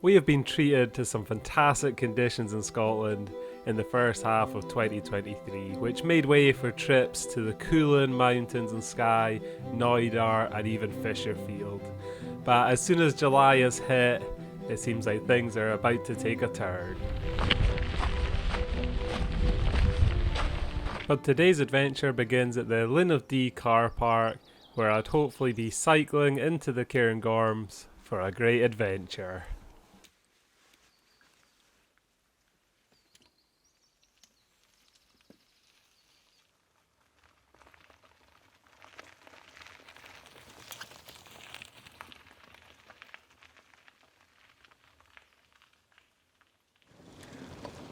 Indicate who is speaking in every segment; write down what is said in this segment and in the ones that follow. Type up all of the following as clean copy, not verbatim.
Speaker 1: We have been treated to some fantastic conditions in Scotland in the first half of 2023, which made way for trips to the Cairngorm Mountains and Skye, Knoydart and even Fisherfield. But as soon as July has hit, it seems like things are about to take a turn. But today's adventure begins at the Linn of Dee car park, where I'd hopefully be cycling into the Cairngorms for a great adventure.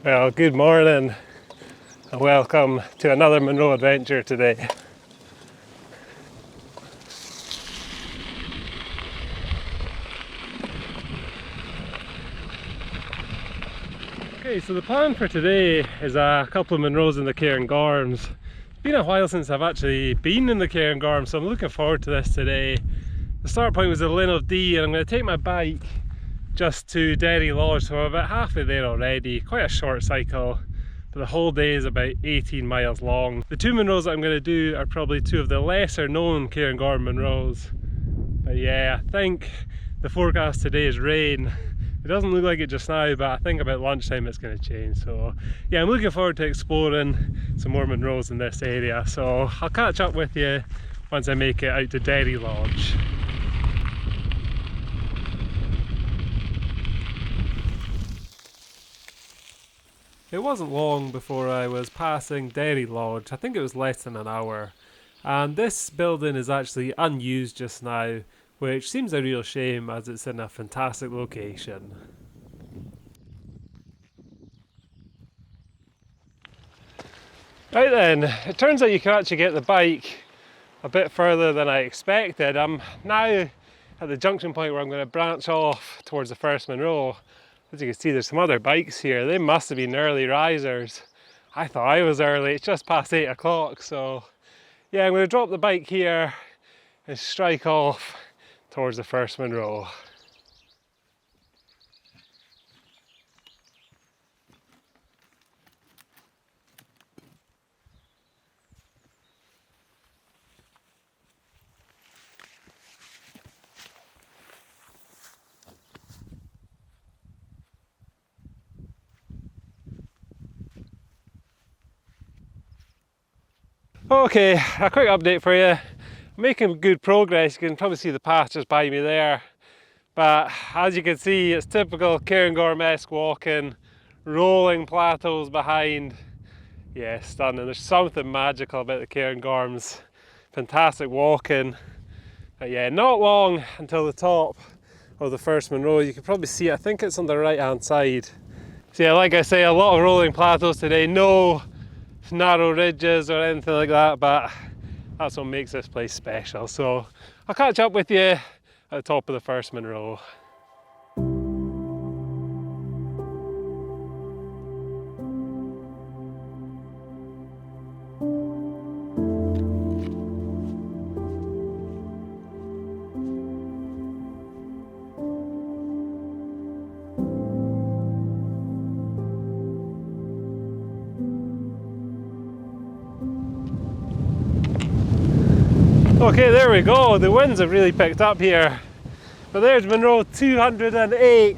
Speaker 1: Well, good morning and welcome to another Munro adventure today. Okay, so the plan for today is a couple of Munros in the Cairngorms. It's been a while since I've actually been in the Cairngorms, so I'm looking forward to this today. The start point was the Linn of Dee, and I'm going to take my bike just to Derry Lodge, so I'm about halfway there already. Quite a short cycle, but the whole day is about 18 miles long. The two Munros that I'm going to do are probably two of the lesser known Cairngorm Munros. But yeah, I think the forecast today is rain. It doesn't look like it just now, but I think about lunchtime it's going to change. So yeah, I'm looking forward to exploring some more Munros in this area. So I'll catch up with you once I make it out to Derry Lodge. It wasn't long before I was passing Derry Lodge. I think it was less than an hour. And this building is actually unused just now, which seems a real shame as it's in a fantastic location. Right then, it turns out you can actually get the bike a bit further than I expected. I'm now at the junction point where I'm going to branch off towards the first Munro. As you can see, there's some other bikes here. They must have been early risers. I thought I was early. It's just past 8 o'clock. So yeah, I'm going to drop the bike here and strike off towards the first Munro. Okay, a quick update for you. I'm making good progress. You can probably see the path just by me there. But as you can see, it's typical Cairngorm-esque walking, rolling plateaus behind. Yeah, stunning. There's something magical about the Cairngorms. Fantastic walking. But yeah, not long until the top of the first Munro. You can probably see it. I think it's on the right hand side. So yeah, like I say, a lot of rolling plateaus today. No narrow ridges or anything like that, but that's what makes this place special. So I'll catch up with you at the top of the first Munro. Okay, there we go. The winds have really picked up here. But there's Munro 208,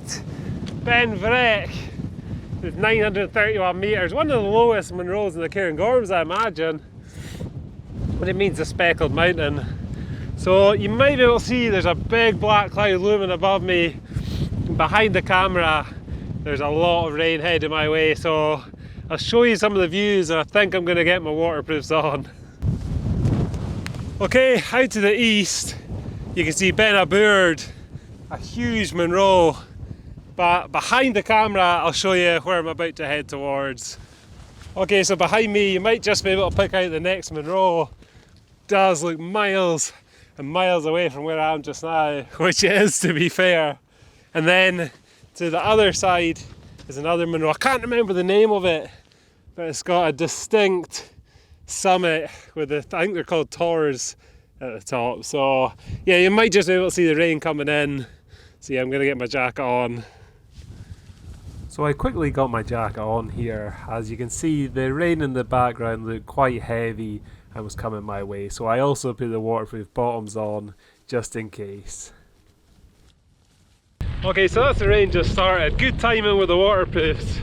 Speaker 1: Beinn Bhreac, with 931 metres. One of the lowest Munros in the Cairngorms, I imagine. But it means a speckled mountain. So you might be able to see there's a big black cloud looming above me. Behind the camera, there's a lot of rain heading my way. So I'll show you some of the views, and I think I'm going to get my waterproofs on. Okay, out to the east, you can see Beinn Bhreac, a huge Munro, but behind the camera I'll show you where I'm about to head towards. Okay, so behind me you might just be able to pick out the next Munro. Does look miles and miles away from where I am just now, which it is, to be fair. And then to the other side is another Munro. I can't remember the name of it, but it's got a distinct summit with I think they're called tors at the top. So yeah, you might just be able to see the rain coming in. So yeah, I'm going to get my jacket on. So I quickly got my jacket on here. As you can see, the rain in the background looked quite heavy and was coming my way, so I also put the waterproof bottoms on just in case. Okay, so that's the rain just started. Good timing with the waterproofs.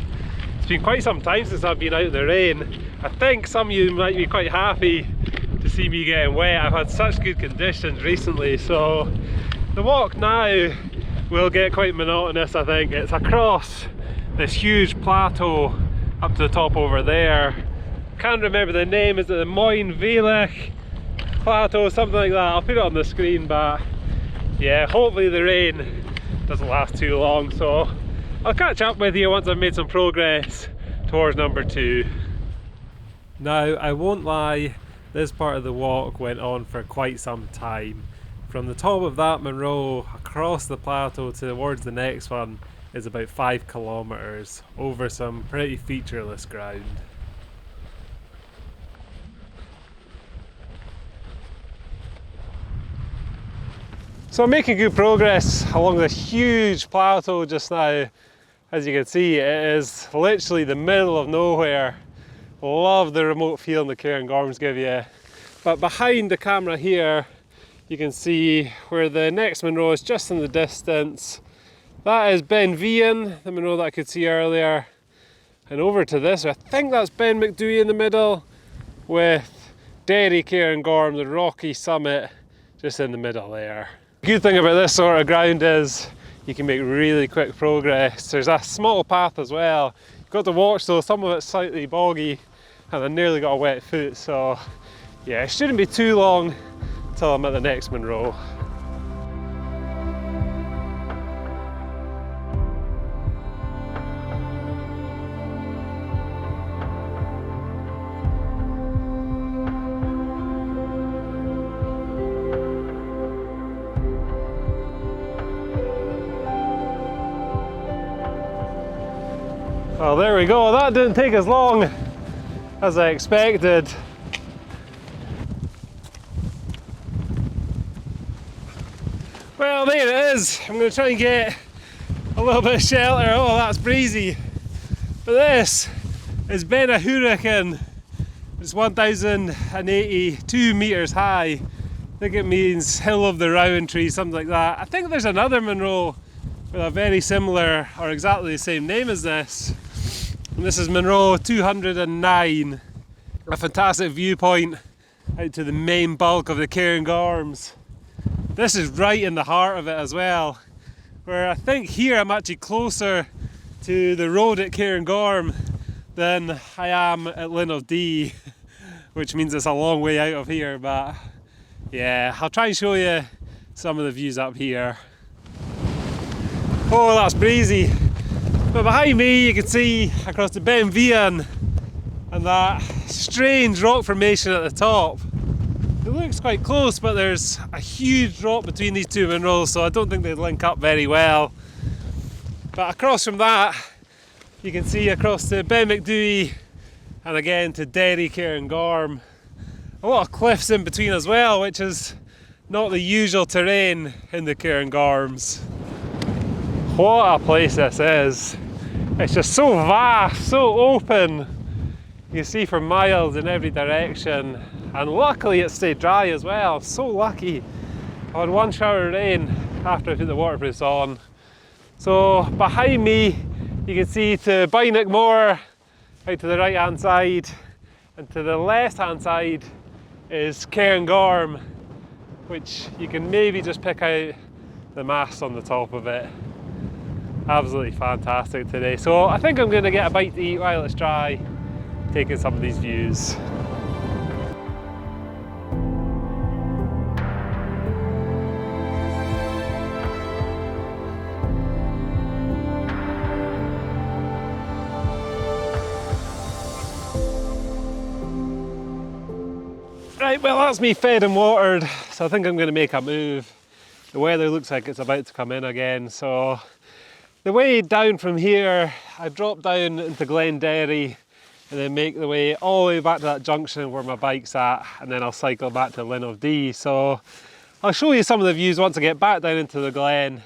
Speaker 1: It's been quite some time since I've been out in the rain. I think some of you might be quite happy to see me getting wet. I've had such good conditions recently, so the walk now will get quite monotonous. I think it's across this huge plateau up to the top over there. Can't remember the name. Is it the Beinn Bhreac plateau, something like that? I'll put it on the screen, but yeah, hopefully the rain doesn't last too long, so I'll catch up with you once I've made some progress towards number 2. Now, I won't lie, this part of the walk went on for quite some time. From the top of that Munro across the plateau towards the next one is about 5 kilometres over some pretty featureless ground. So I'm making good progress along this huge plateau just now. As you can see, it is literally the middle of nowhere. Love the remote feeling the Cairngorms give you. But behind the camera here, you can see where the next Munro is just in the distance. That is Beinn Bhreac, the Munro that I could see earlier. And over to this, I think that's Beinn Bhreac in the middle, with Derry Cairngorm, the rocky summit, just in the middle there. The good thing about this sort of ground is you can make really quick progress. There's a small path as well. You've got to watch though, some of it's slightly boggy and I nearly got a wet foot, so yeah, it shouldn't be too long until I'm at the next Munro. Well, there we go. That didn't take as long as I expected. Well, there it is. I'm going to try and get a little bit of shelter. Oh, that's breezy. But this is Beinn Bhreac. It's 1,082 metres high. I think it means Hill of the Rowan Tree, something like that. I think there's another Munro with a very similar or exactly the same name as this. And this is Munro 209. A fantastic viewpoint out to the main bulk of the Cairngorms. This is right in the heart of it as well, where I think here I'm actually closer to the road at Cairngorm than I am at Linn of Dee, which means it's a long way out of here, but yeah, I'll try and show you some of the views up here. Oh, that's breezy. But behind me you can see across the Beinn Bhreac and that strange rock formation at the top. It looks quite close, but there's a huge drop between these two Munros, so I don't think they link up very well. But across from that, you can see across to Beinn Bhreac and again to Derry Cairngorm. A lot of cliffs in between as well, which is not the usual terrain in the Cairngorms. What a place this is. It's just so vast, so open. You can see for miles in every direction. And luckily it stayed dry as well. So lucky. I had one shower of rain after I put the waterproofs on. So behind me you can see to Beinn Bhreac out to the right hand side, and to the left hand side is Cairngorm, which you can maybe just pick out the mast on the top of it. Absolutely fantastic today. So I think I'm going to get a bite to eat while it's dry, taking some of these views. Right, well that's me fed and watered, so I think I'm going to make a move. The weather looks like it's about to come in again, so the way down from here, I drop down into Glen Derry and then make the way all the way back to that junction where my bike's at, and then I'll cycle back to Linn of Dee. So I'll show you some of the views once I get back down into the glen.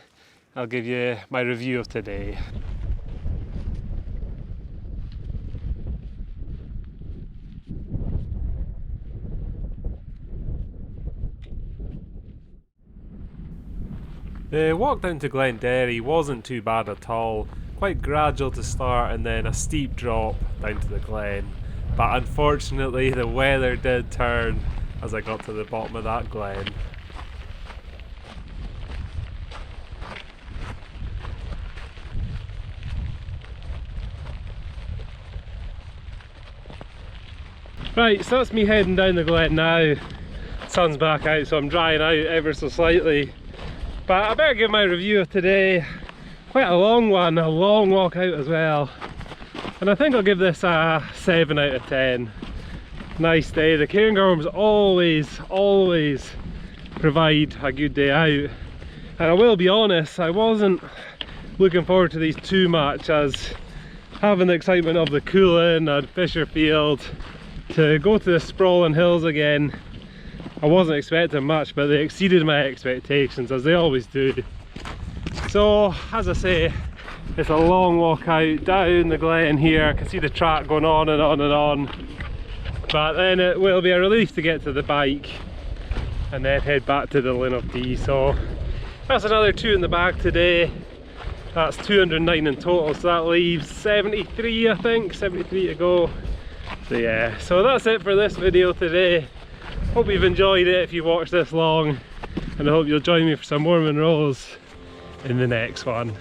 Speaker 1: I'll give you my review of today. The walk down to Glen Derry wasn't too bad at all, quite gradual to start and then a steep drop down to the glen, but unfortunately the weather did turn as I got to the bottom of that glen. Right, so that's me heading down the glen now. Sun's back out, so I'm drying out ever so slightly. But I better give my review of today. Quite a long one, a long walk out as well. And I think I'll give this a 7 out of 10. Nice day. The Cairngorms always provide a good day out. And I will be honest, I wasn't looking forward to these too much, as having the excitement of the Coolin and Fisherfield, to go to the sprawling hills again, I wasn't expecting much, but they exceeded my expectations, as they always do. So, as I say, it's a long walk out down the glen here. I can see the track going on and on and on. But then it will be a relief to get to the bike and then head back to the Linn of Dee. So that's another 2 in the bag today. That's 209 in total, so that leaves 73, I think, 73 to go. So yeah, so that's it for this video today. Hope you've enjoyed it if you watched this long, and I hope you'll join me for some more Munros in the next one.